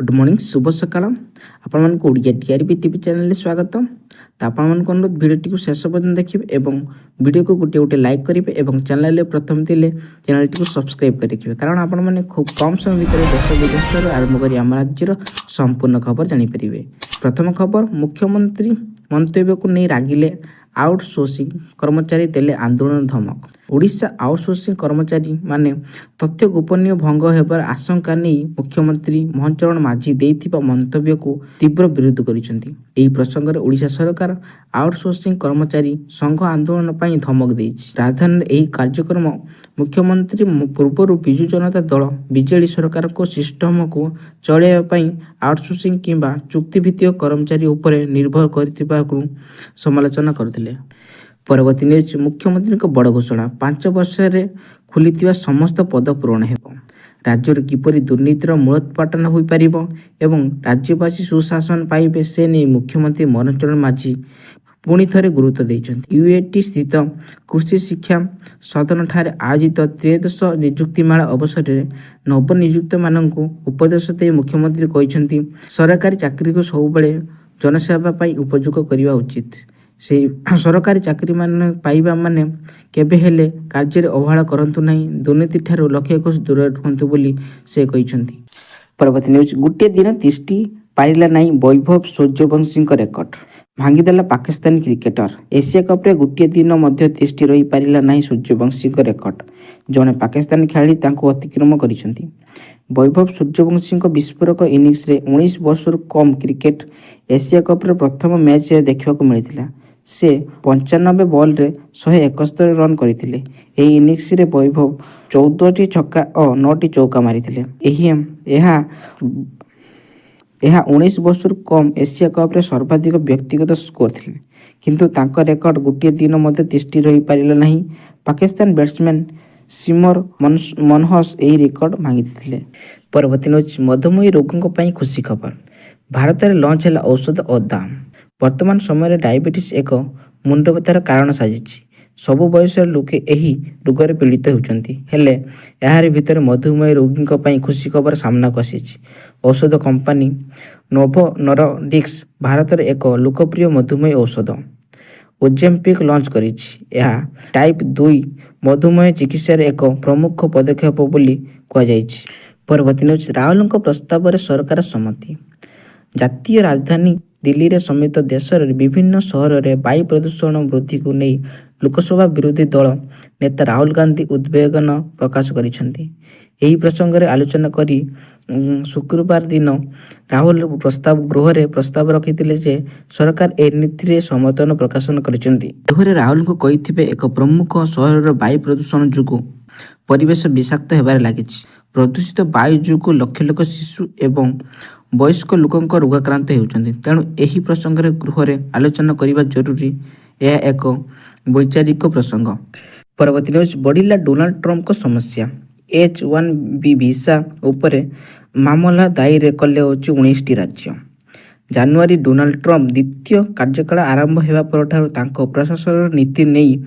Good morning शुभ सकाळ आपण Odia TRP TV channel स्वागत। तो आपण अनुरोध भिडियो शेष पर्यटन देखिए और वीडियो को गोटे गोटे लाइक करेंगे और चैनल प्रथम थे चैनल टी सब्सक्राइब करेंगे कारण आपण मैंने खूब कम समय भितर देश विदेश आरंभ कर आम राज्यर संपूर्ण खबर जानीपर। प्रथम खबर, मुख्यमंत्री मंतव्य को नहीं रागिले आउटसोर्सिंग कर्मचारी देले आंदोलन धमक। ओडिशा आउटसोर्सिंग कर्मचारी माने तथ्य गोपनीय भंग होबार आशंका नहीं मुख्यमंत्री मोहन चरण माझी देइथिबा मंतव्य को तीव्र विरोध करिसेंती। एही प्रसंग रे ओडिशा सरकार आउटसोर्सिंग कर्मचारी संघ आंदोलन पई धमक देइछि। राजधानी एही कार्यक्रम मुख्यमंत्री पूर्व बिजु जनता दल बीजेडी सरकार को सिस्टम को चलाइबा पई आउटसोर्सिंग किंबा चुक्तिभित्तिक कर्मचारी उपरे निर्भर करथिबा को समालोचना करथिले। परवर्ती न्यूज, मुख्यमंत्री बड़ घोषणा, 5 वर्ष खोली समस्त पद पूरण हो। राज्य किपरि दुर्नीतिर मूलोत्पाटन हो पार एवं राज्यवासी सुशासन पाइबे से नहीं मुख्यमंत्री मोहन चरण माझी पुणी थे गुरुत्व देइछन्ति। यूएटी स्थित कृषि शिक्षा सदन ठारे आयोजित त्रयोदश नियुक्तिमाला अवसर में नवनियुक्त मानक उपदेश दे मुख्यमंत्री कहते सरकारी चाकरी को सबुबले जनसेवा पाई उपयोग करने उचित। से सरकारी चाकरी मान पाइबा माने केबे हेले कार्य अवहेला करंतु नहीं, दुर्नीति ठारू लक्ष्य कोष दूर रुहंतु बोली से कहते। परवर्ती न्यूज, गोटे दिन तिष्टि पारिला नहीं वैभव सूर्यवंशी रेकर्ड भांगीदेला पाकिस्तानी क्रिकेटर। एशिया कप्रे गोटे दिन मध्य तिष्टि रही पारिला नहीं सूर्यवंशी रेकर्ड जड़े पाकिस्तानी खेलाड़ी तांको अतिक्रम करिसेंति। वैभव सूर्यवंशी विस्फोरक इनिंग्स रे 19 वर्षर कम क्रिकेट एशिया कप्रे प्रथम मैच देखा मिलता। से 95 बॉल रे 171 रन करथिले। एही इनिंग्स रे वैभव 14टी छक्का और 9टी चौका मारिथिले। यह 19 वर्षर कम एशिया कप रे सर्वाधिक व्यक्तिगत स्कोर थिले, किंतु तांका रेकर्ड गोटे दिन मध्य तिष्टि रही पारिला नहीं। पाकिस्तान बैट्समैन सिमर मनहस यही रेकर्ड भांगी। परवर्ती न्यूज, मधुमेह रोगों पर खुशी खबर, भारत में लॉन्च है औषध और दाम। वर्तमान समय डायबिटीज एक मुंड व्यथार कारण साजिछि। सबु बयस लोके यही रोगर पीड़ित होउछन्ति, हेले यार भितर मधुमेह रोगी ପାଇଁ खुशी खबर सामना को आसी। औषध कंपनी नोवो नॉर्डिक्स भारत में एक लोकप्रिय मधुमेह औषध ओजेम्पिक लॉन्च करिछि। यह टाइप 2 मधुमेह चिकित्सा एक प्रमुख पदक्षेप बोली कह जाइछि। परवर्ती न्यूज, राहुल प्रस्ताव रे सरकार सम्मति। जातीय राजधानी दिल्ली रे समेत देश विभिन्न सहर में वायु प्रदूषण वृद्धि को नहीं लोकसभा विरोधी दल नेता राहुल गांधी उद्वेगन प्रकाश करिसेंति। एही प्रसंग रे आलोचना करी शुक्रवार दिन राहुल प्रस्ताव गृह रे प्रस्ताव रखिथिले जे सरकार ए नीति रे समर्थन प्रकाशन करिसेंति। गृह राहुल को कहिथिबे एक प्रमुख सहर वायु प्रदूषण जुगु परिवेश विषाक्त हेबार लागिछि। प्रदूषित वायु जुगु लक्ष लक्ष शिशु एवं वयस्क लोकंक रोगाक्रांत होउछन्ति, तेणु एही प्रसंग रे गृह रे आलोचना करिबा जरूरी। यह एक वैचारिक प्रसंग। परवर्ती न्यूज, बढ़िला डोनाल्ड ट्रम्प को समस्या। H1B वीसा उपरे मामला दायर कले 19टी राज्य। जानुआरी डोनाल्ड ट्रम्प द्वितीय कार्यकाल आरंभ होगा पर प्रशासन नीति नहीं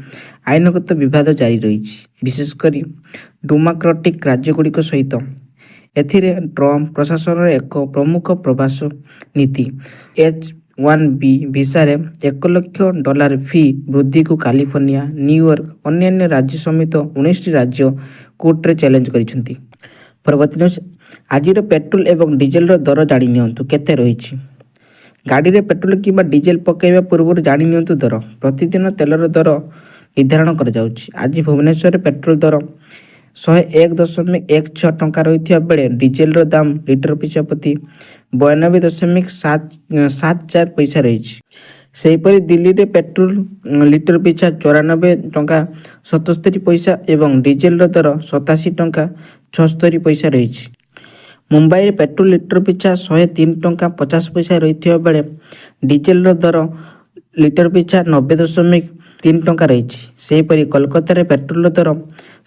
आईनगत विवाद जारी रही, विशेषकर डेमोक्रेटिक राज्यगुड़िक सहित। एथिरे ट्रम्प प्रशासन एक प्रमुख प्रवास नीति H1B वीसा रे $1 लाख फी वृद्धि को कैलिफोर्निया, न्यूयॉर्क अन्य राज्य समेत 19टी राज्य कोर्ट रे चैलेंज करिसेंति। परवर्ती न्यूज, आज पेट्रोल एवं डीजेल दर जानी नियंतु केते रहिछि। गाड़ी रे पेट्रोल किंबा डीजेल पकाइबा पूर्व जानी नियंतु दर। प्रतिदिन तेलर दर निर्धारण कर जाउछि। आज भुवनेश्वर पेट्रोल दर 101.16 टंका रही बेले डीजेल दाम लिटर पिछा प्रति 92.74 पैसा रही। सेहीपरि दिल्ली रे पेट्रोल लिटर पिछा 94 टंका 77 पैसा एवं डीजेल दर 87 टंका 76 पैसा रही। मुंबई रे पेट्रोल लिटर पिछा 103 टंका 50 पैसा रही बेले डीजेल दर लिटर पिछा 90.3 टंका रही। सेहीपरि कोलकाता रे पेट्रोल दर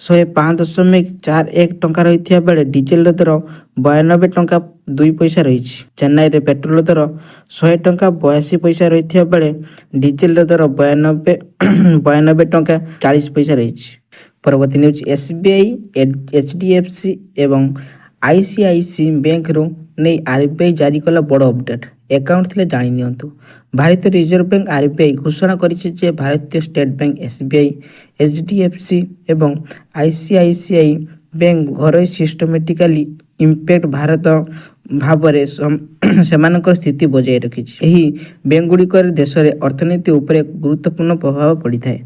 105.41 टंका रही बेले डीजेल दर 92 टंका 2 पैसा रही। चेन्नई रे पेट्रोल दर 100 टंका 82 पैसा रही बेले डीजेल दर 92 टंका 40 पैसा रही। परवर्ती न्यूज, SBI, HDFC एवं ICICI बैंक रो ନେଇ ଆର୍ବିଆଇ ଜାରି କଲା ବଡ଼ ଅପଡେଟ୍। ଆକାଉଣ୍ଟ ଥିଲେ ଜାଣି ନିଅନ୍ତୁ। ଭାରତୀୟ ରିଜର୍ଭ ବ୍ୟାଙ୍କ ଆର୍ବିଆଇ ଘୋଷଣା କରିଛି ଯେ ଭାରତୀୟ ଷ୍ଟେଟ୍ ବ୍ୟାଙ୍କ, ଏସ୍ବିଆଇ, ଏଚ୍ଡିଏଫ୍ସି ଏବଂ ଆଇସିଆଇସିଆଇ ବ୍ୟାଙ୍କ ଘରୋଇ ସିଷ୍ଟମେଟିକାଲି ଇମ୍ପ୍ୟାକ୍ଟ ଭାରତ ଭାବରେ ସେମାନଙ୍କର ସ୍ଥିତି ବଜାୟ ରଖିଛି। ଏହି ବ୍ୟାଙ୍କଗୁଡ଼ିକରେ ଦେଶରେ ଅର୍ଥନୀତି ଉପରେ ଗୁରୁତ୍ୱପୂର୍ଣ୍ଣ ପ୍ରଭାବ ପଡ଼ିଥାଏ।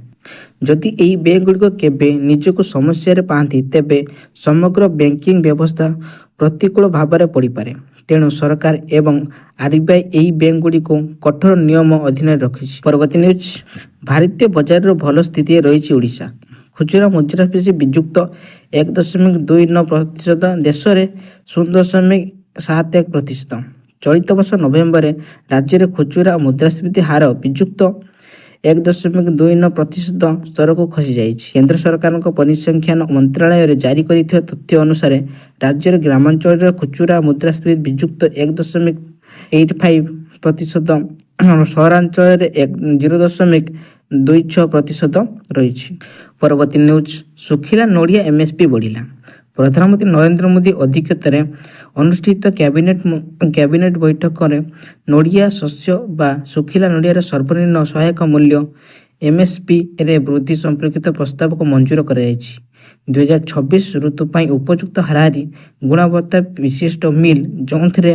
ଯଦି ଏହି ବ୍ୟାଙ୍କଗୁଡ଼ିକ କେବେ ନିଜକୁ ସମସ୍ୟାରେ ପାଆନ୍ତି ତେବେ ସମଗ୍ର ବ୍ୟାଙ୍କିଂ ବ୍ୟବସ୍ଥା ପ୍ରତିକୂଳ ଭାବରେ ପଡ଼ିପାରେ। ତେଣୁ ସରକାର ଏବଂ ଆର୍ବିଆଇ ଏହି ବ୍ୟାଙ୍କଗୁଡ଼ିକୁ କଠୋର ନିୟମ ଅଧୀନରେ ରଖିଛି। ପରବର୍ତ୍ତୀ ନ୍ୟୁଜ୍, ଭାରତୀୟ ବଜାରର ଭଲ ସ୍ଥିତିରେ ରହିଛି ଓଡ଼ିଶା। ଖୁଚୁରା ମୁଦ୍ରାସ୍ଫୀତି ବିଯୁକ୍ତ 1.29%, ଦେଶରେ 0.71%। ଚଳିତ ବର୍ଷ ନଭେମ୍ବରରେ ରାଜ୍ୟରେ ଖୁଚୁରା ମୁଦ୍ରାସ୍ଫୀତି ହାର ବିଯୁକ୍ତ 1.29% ସ୍ତରକୁ ଖସିଯାଇଛି। କେନ୍ଦ୍ର ସରକାରଙ୍କ ପରିସଂଖ୍ୟାନ ମନ୍ତ୍ରଣାଳୟରେ ଜାରି କରିଥିବା ତଥ୍ୟ ଅନୁସାରେ ରାଜ୍ୟର ଗ୍ରାମାଞ୍ଚଳରେ ଖୁଚୁରା ମୁଦ୍ରାସ୍ଫୀତି ବିଯୁକ୍ତ 1.85%, ସହରାଞ୍ଚଳରେ 0.26% ରହିଛି। ପରବର୍ତ୍ତୀ ନ୍ୟୁଜ୍, ଶୁଖିଲା ନଡ଼ିଆ ଏମ୍ଏସ୍ପି ବଢ଼ିଲା। ପ୍ରଧାନମନ୍ତ୍ରୀ ନରେନ୍ଦ୍ର ମୋଦି ଅଧ୍ୟକ୍ଷତାରେ ଅନୁଷ୍ଠିତ କ୍ୟାବିନେଟ୍ ବୈଠକରେ ନଡ଼ିଆ ଶସ୍ୟ ବା ଶୁଖିଲା ନଡ଼ିଆର ସର୍ବନିମ୍ନ ସହାୟକ ମୂଲ୍ୟ ଏମ୍ଏସ୍ପିରେ ବୃଦ୍ଧି ସମ୍ପର୍କିତ ପ୍ରସ୍ତାବକୁ ମଞ୍ଜୁର କରାଯାଇଛି। 2026 ଋତୁ ପାଇଁ ଉପଯୁକ୍ତ ହାରାହାରି ଗୁଣବତ୍ତା ବିଶିଷ୍ଟ ମିଲ୍, ଯେଉଁଥିରେ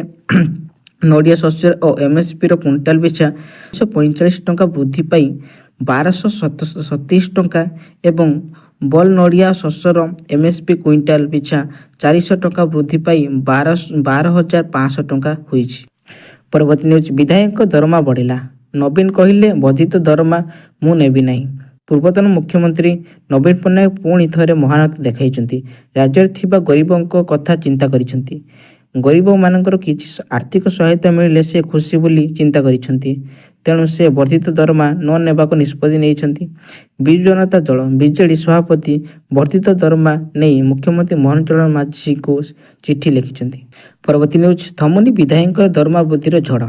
ନଡ଼ିଆ ଶସ୍ୟର ଓ ଏମ୍ଏସ୍ପିର କୁଇଣ୍ଟାଲ ପିଛା 145 ଟଙ୍କା ବୃଦ୍ଧି ପାଇ 1227 ଟଙ୍କା ଏବଂ ବଲ୍ ନଡ଼ିଆ ଶସ୍ୟର ଏମ୍ଏସ୍ପି କୁଇଣ୍ଟାଲ ପିଛା 400 ଟଙ୍କା ବୃଦ୍ଧି ପାଇ 12,500 ଟଙ୍କା ହୋଇଛି। ପରବର୍ତ୍ତୀ ନ୍ୟୁଜ୍, ବିଧାୟକଙ୍କ ଦରମା ବଢ଼ିଲା। ନବୀନ କହିଲେ, ବର୍ଦ୍ଧିତ ଦରମା ମୁଁ ନେବି ନାହିଁ। ପୂର୍ବତନ ମୁଖ୍ୟମନ୍ତ୍ରୀ ନବୀନ ପଟ୍ଟନାୟକ ପୁଣି ଥରେ ମହାନତା ଦେଖାଇଛନ୍ତି। ରାଜ୍ୟରେ ଥିବା ଗରିବଙ୍କ କଥା ଚିନ୍ତା କରିଛନ୍ତି। ଗରିବମାନଙ୍କର କିଛି ଆର୍ଥିକ ସହାୟତା ମିଳିଲେ ସେ ଖୁସି ବୋଲି ଚିନ୍ତା କରିଛନ୍ତି। ତେଣୁ ସେ ବର୍ଦ୍ଧିତ ଦରମା ନ ନେବାକୁ ନିଷ୍ପତ୍ତି ନେଇଛନ୍ତି। ବିଜୁ ଜନତା ଦଳ ବିଜେଡି ସଭାପତି ବର୍ଦ୍ଧିତ ଦରମା ନେଇ ମୁଖ୍ୟମନ୍ତ୍ରୀ ମୋହନ ଚରଣ ମାଝୀଙ୍କୁ ଚିଠି ଲେଖିଛନ୍ତି। ପରବର୍ତ୍ତୀ ନ୍ୟୁଜ୍, ଥମୁନି ବିଧାୟକଙ୍କ ଦରମା ବୃଦ୍ଧିର ଝଡ଼।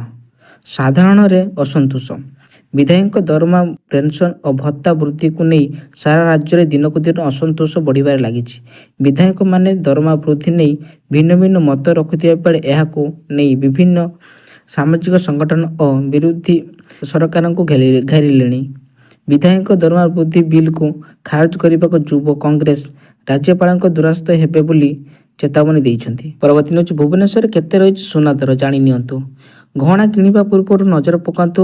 ସାଧାରଣରେ ଅସନ୍ତୋଷ। ବିଧାୟକଙ୍କ ଦରମା, ପେନ୍ସନ୍ ଓ ଭତ୍ତା ବୃଦ୍ଧିକୁ ନେଇ ସାରା ରାଜ୍ୟରେ ଦିନକୁ ଦିନ ଅସନ୍ତୋଷ ବଢ଼ିବାରେ ଲାଗିଛି। ବିଧାୟକମାନେ ଦରମା ବୃଦ୍ଧି ନେଇ ଭିନ୍ନ ଭିନ୍ନ ମତ ରଖୁଥିବା ବେଳେ ଏହାକୁ ନେଇ ବିଭିନ୍ନ ସାମାଜିକ ସଂଗଠନ ଓ ବିରୋଧୀ ସରକାରଙ୍କୁ ଘେରିଲେଣି। ବିଧାୟକଙ୍କ ଦରମା ବୃଦ୍ଧି ବିଲ୍କୁ ଖାରଜ କରିବାକୁ ଯୁବ କଂଗ୍ରେସ ରାଜ୍ୟପାଳଙ୍କ ଦ୍ୱାରସ୍ଥ ହେବେ ବୋଲି ଚେତାବନୀ ଦେଇଛନ୍ତି। ପରବର୍ତ୍ତୀ ନ୍ୟୁଜ୍, ଭୁବନେଶ୍ୱରରେ କେତେ ରହିଛି ସୁନା ଦର ଜାଣି ନିଅନ୍ତୁ। ଗହଣା କିଣିବା ପୂର୍ବରୁ ନଜର ପକାନ୍ତୁ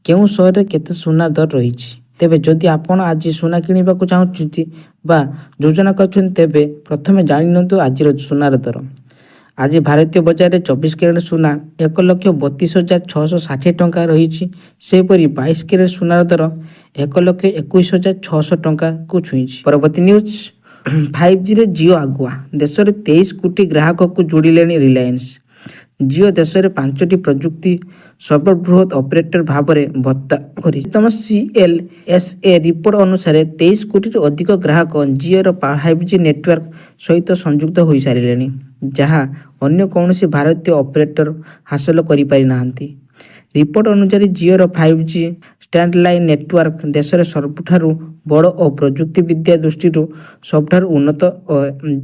କେଉଁ ସହରରେ କେତେ ସୁନା ଦର ରହିଛି। ତେବେ ଯଦି ଆପଣ ଆଜି ସୁନା କିଣିବାକୁ ଚାହୁଁଛନ୍ତି ବା ଯୋଜନା କରିଛନ୍ତି ତେବେ ପ୍ରଥମେ ଜାଣି ନିଅନ୍ତୁ ଆଜିର ସୁନାର ଦର। ଆଜି ଭାରତୀୟ ବଜାରରେ 24 କ୍ୟାରେଟ୍ ସୁନା 1,32,660 ଟଙ୍କା ରହିଛି। ସେହିପରି 22 କ୍ୟାରେଟ୍ ସୁନାର ଦର 1,21,600 ଟଙ୍କାକୁ ଛୁଇଁଛି। ପରବର୍ତ୍ତୀ ନ୍ୟୁଜ୍, 5Gରେ ଜିଓ ଆଗୁଆ। ଦେଶରେ 23 କୋଟି ଗ୍ରାହକଙ୍କୁ ଯୋଡ଼ିଲେଣି ରିଲାଏନ୍ସ। ଜିଓ ଦେଶରେ 5ଟି ପ୍ରଯୁକ୍ତି ସର୍ବବୃହତ୍ ଅପରେଟର ଭାବରେ ଭତ୍ତା କରିଛି। ତମ CLSA ରିପୋର୍ଟ ଅନୁସାରେ 23 କୋଟିରୁ ଅଧିକ ଗ୍ରାହକ ଜିଓର 5G ନେଟୱାର୍କ ସହିତ ସଂଯୁକ୍ତ ହୋଇସାରିଲେଣି, ଯାହା ଅନ୍ୟ କୌଣସି ଭାରତୀୟ ଅପରେଟର ହାସଲ କରିପାରିନାହାନ୍ତି। ରିପୋର୍ଟ ଅନୁଯାୟୀ ଜିଓର 5G ଷ୍ଟାଣ୍ଡଲାଇନ୍ ନେଟୱାର୍କ ଦେଶରେ ସବୁଠାରୁ ବଡ଼ ଓ ପ୍ରଯୁକ୍ତିବିଦ୍ୟା ଦୃଷ୍ଟିରୁ ସବୁଠାରୁ ଉନ୍ନତ,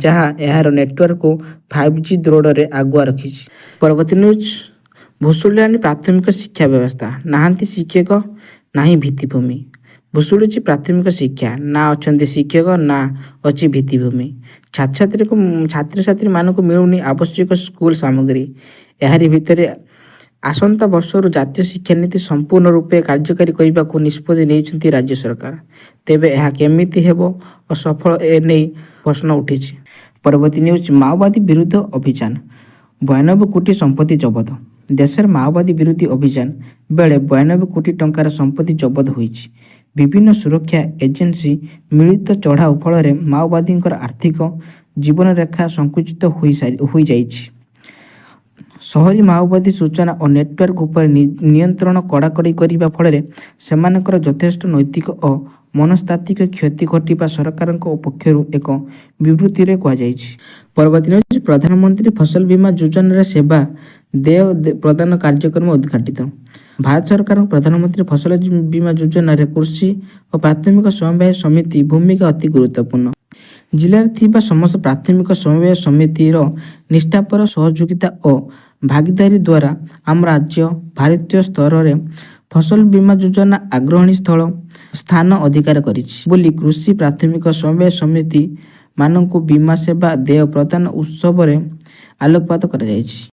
ଯାହା ଏହାର ନେଟୱାର୍କକୁ 5G ଦୌଡ଼ରେ ଆଗୁଆ ରଖିଛି। ପରବର୍ତ୍ତୀ ନ୍ୟୁଜ୍, ଭୁଷୁଡ଼ିଲାଣି ପ୍ରାଥମିକ ଶିକ୍ଷା ବ୍ୟବସ୍ଥା। ନାହାନ୍ତି ଶିକ୍ଷକ, ନାହିଁ ଭିତ୍ତିଭୂମି। ଭୁଷୁଡ଼ୁଛି ପ୍ରାଥମିକ ଶିକ୍ଷା। ନା ଅଛନ୍ତି ଶିକ୍ଷକ, ନା ଅଛି ଭିତ୍ତିଭୂମି। ଛାତ୍ରଛାତ୍ରୀମାନଙ୍କୁ ମିଳୁନି ଆବଶ୍ୟକ ସ୍କୁଲ ସାମଗ୍ରୀ। ଏହାରି ଭିତରେ ଆସନ୍ତା ବର୍ଷରୁ ଜାତୀୟ ଶିକ୍ଷାନୀତି ସମ୍ପୂର୍ଣ୍ଣ ରୂପେ କାର୍ଯ୍ୟକାରୀ କରିବାକୁ ନିଷ୍ପତ୍ତି ନେଇଛନ୍ତି ରାଜ୍ୟ ସରକାର। ତେବେ ଏହା କେମିତି ହେବ ଓ ସଫଳ ଏ ନେଇ ପ୍ରଶ୍ନ ଉଠିଛି। ପରବର୍ତ୍ତୀ ନ୍ୟୁଜ୍, ମାଓବାଦୀ ବିରୁଦ୍ଧ ଅଭିଯାନ, 92 କୋଟି ସମ୍ପତ୍ତି ଜବତ। ଦେଶରେ ମାଓବାଦୀ ବିରୋଧୀ ଅଭିଯାନ ବେଳେ 92 କୋଟି ଟଙ୍କାର ସମ୍ପତ୍ତି ଜବତ ହୋଇଛି। ବିଭିନ୍ନ ସୁରକ୍ଷା ଏଜେନ୍ସି ମିଳିତ ଚଢ଼ାଉ ଫଳରେ ମାଓବାଦୀଙ୍କର ଆର୍ଥିକ ଜୀବନରେଖା ସଙ୍କୁଚିତ ହୋଇଯାଇଛି। ସହରୀ ମାଓବାଦୀ ସୂଚନା ଓ ନେଟୱାର୍କ ଉପରେ ନିୟନ୍ତ୍ରଣ କଡ଼ାକଡ଼ି କରିବା ଫଳରେ ସେମାନଙ୍କର ଯଥେଷ୍ଟ ନୈତିକ ଓ ମନସ୍ତାତ୍ତ୍ୱିକ କ୍ଷତି ଘଟିବା ସରକାରଙ୍କ ପକ୍ଷରୁ ଏକ ବିବୃତ୍ତିରେ କୁହାଯାଇଛି। ପରବର୍ତ୍ତୀ ନ୍ୟୁଜ୍, ପ୍ରଧାନମନ୍ତ୍ରୀ ଫସଲ ବୀମା ଯୋଜନାର ସେବା ଦେୟ ପ୍ରଦାନ କାର୍ଯ୍ୟକ୍ରମ ଉଦ୍ଘାଟିତ। ଭାରତ ସରକାରଙ୍କ ପ୍ରଧାନମନ୍ତ୍ରୀ ଫସଲ ବୀମା ଯୋଜନାରେ କୃଷି ଓ ପ୍ରାଥମିକ ସମବାୟ ସମିତି ଭୂମିକା ଅତି ଗୁରୁତ୍ୱପୂର୍ଣ୍ଣ। ଜିଲ୍ଲାରେ ଥିବା ସମସ୍ତ ପ୍ରାଥମିକ ସମବାୟ ସମିତିର ନିଷ୍ଠାପର ସହଯୋଗିତା ଓ ଭାଗିଦାରୀ ଦ୍ୱାରା ଆମ ରାଜ୍ୟ ଭାରତୀୟ ସ୍ତରରେ ଫସଲ ବୀମା ଯୋଜନା ଆଗ୍ରହଣୀ ସ୍ଥଳ ସ୍ଥାନ ଅଧିକାର କରିଛି ବୋଲି କୃଷି ପ୍ରାଥମିକ ସମବାୟ ସମିତି ମାନଙ୍କୁ ବୀମା ସେବା ଦେୟ ପ୍ରଦାନ ଉତ୍ସବରେ ଆଲୋକପାତ କରାଯାଇଛି।